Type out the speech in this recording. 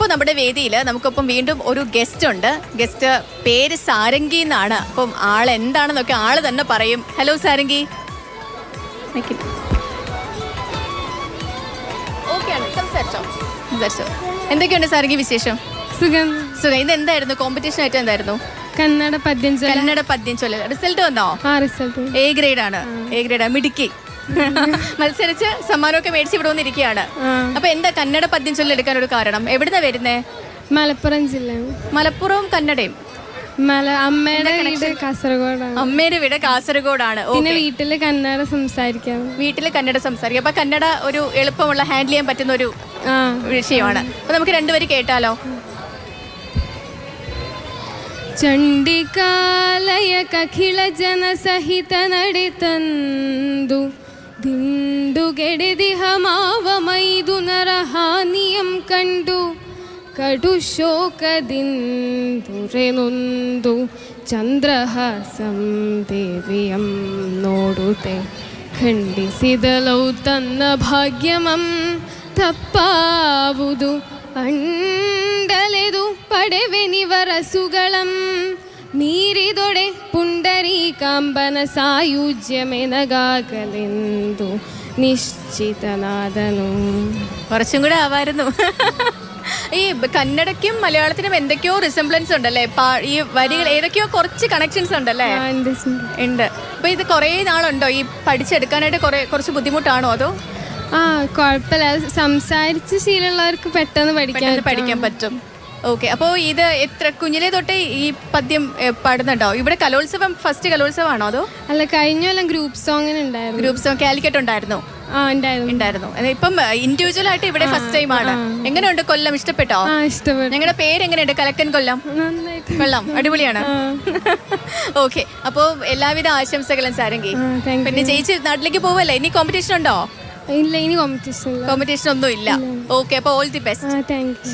ഇപ്പോൾ നമ്മുടെ വേദിയിൽ നമുക്കൊപ്പം വീണ്ടും ഒരു ഗസ്റ്റ് ഉണ്ട്. ഗസ്റ്റ് പേര് സാരംഗി എന്നാണ്. അപ്പം ആൾ എന്താണെന്നൊക്കെ ആള് തന്നെ പറയും. ഹലോ സാരംഗി. ഓക്കെയാണ്, സംസാരിച്ചോ. എന്തൊക്കെയുണ്ട് സാരംഗി വിശേഷം? സുഖം. സുഖം. ഇത് എന്തായിരുന്നു കോമ്പറ്റീഷൻ ആയിട്ട്? എന്തായിരുന്നു? കന്നഡ പദ്യം ചൊല്ലൽ. റിസൾട്ട് വന്നോ? റിസൾട്ട് എ ഗ്രേഡ് ആണ്. എ ഗ്രേഡ് മിടുക്കി. മത്സരിച്ച് സമ്മാനമൊക്കെ മേടിച്ച് ഇവിടെ വന്നിരിക്കുകയാണ്. അപ്പൊ എന്താ കന്നഡ പദ്യം ചൊല്ലെടുക്കാൻ ഒരു കാരണം? എവിടുന്നാ വരുന്നേ? മലപ്പുറം ജില്ല. മലപ്പുറവും കന്നഡയും? അമ്മയുടെ വീട് കാസർഗോഡാണ്. അമ്മയുടെ വീട് കാസർഗോഡാണ്. പിന്നെ വീട്ടില് കന്നഡ സംസാരിക്കാം. വീട്ടില് കന്നഡ സംസാരിക്കാം. അപ്പൊ കന്നഡ ഒരു എളുപ്പമുള്ള ഹാൻഡിൽ ചെയ്യാൻ പറ്റുന്ന ഒരു വിഷയമാണ്. അപ്പൊ നമുക്ക് രണ്ടുപേരും കേട്ടാലോ? ಚಂಡಿಕಾಲಯ ಕಖಿಳ ಜನ ಸಹಿತ ನಡೆತಂದು ದಿಂಡುಗೆಡೆದಿಹ ಮಾವ ಮೈದು ನರಹಾನಿಯಂ ಕಂಡು ಕಡು ಶೋಕದಿಂದುರೆನೊಂದು ಚಂದ್ರಹಾಸಂ ದೇವಿಯಂ ನೋಡುತ್ತೆ ಖಂಡಿಸಿದಲೌ ತನ್ನ ಭಾಗ್ಯಮಂ ತಪ್ಪಾವುದು ಅಂಡಲೆದು ಪಡೆವೆನಿವರಸುಗಳಂ ಮೀರಿದೊಡೆ ಪುಂಡರೀಕಾಂಬನ സായുജ്യമെനകാകലെന്തു നിശ്ചിതനാദനു. കുറച്ചും കൂടെ ആവായിരുന്നു. ഈ കന്നഡയ്ക്കും മലയാളത്തിനും എന്തൊക്കെയോ റിസംബ്ലൻസ് ഉണ്ടല്ലേ? ഈ വരികൾ ഏതൊക്കെയോ കുറച്ച് കണക്ഷൻസ് ഉണ്ടല്ലേ? ഉണ്ട്. അപ്പൊ ഇത് കുറേ നാളുണ്ടോ ഈ പഠിച്ചെടുക്കാനായിട്ട്? കുറച്ച് ബുദ്ധിമുട്ടാണോ അതോ? കുഴപ്പമില്ല. സംസാരിച്ച് ശീലമുള്ളവർക്ക് പെട്ടെന്ന് പഠിക്കാൻ പറ്റും. ഓക്കെ. അപ്പോൾ ഇത് എത്ര കുഞ്ഞിലേ തൊട്ടേ ഈ പദ്യം പാടുന്നുണ്ടോ? ഇവിടെ കലോത്സവം ഫസ്റ്റ് കലോത്സവമാണോ അതോ? അല്ല, കഴിഞ്ഞ കൊല്ലം ഗ്രൂപ്പ് സോങ്ങിന് ഉണ്ടായിരുന്നു. ഗ്രൂപ്പ് സോങ് കാലിക്കറ്റ് ഉണ്ടായിരുന്നു. ഇപ്പം ഇൻഡിവിജ്വൽ ആയിട്ട് ഇവിടെ ഫസ്റ്റ് ടൈം ആണ്. എങ്ങനെയുണ്ട് കൊല്ലം? ഇഷ്ടപ്പെട്ടോ? ഇഷ്ടപ്പെട്ടു. ഞങ്ങളുടെ പേര് എങ്ങനെയുണ്ട്? കലക്കൻ കൊല്ലം. കൊള്ളാം, അടിപൊളിയാണ്. ഓക്കെ. അപ്പോൾ എല്ലാവിധ ആശംസകളും സാരംഗി. പിന്നെ ചേച്ചി നാട്ടിലേക്ക് പോവല്ലേ? ഇനി കോമ്പറ്റീഷൻ ഉണ്ടോ? ഇല്ല, ഇനി കോമ്പറ്റീഷൻ ഒന്നും ഇല്ല. ഓക്കെ, അപ്പോൾ all the best. Thank you.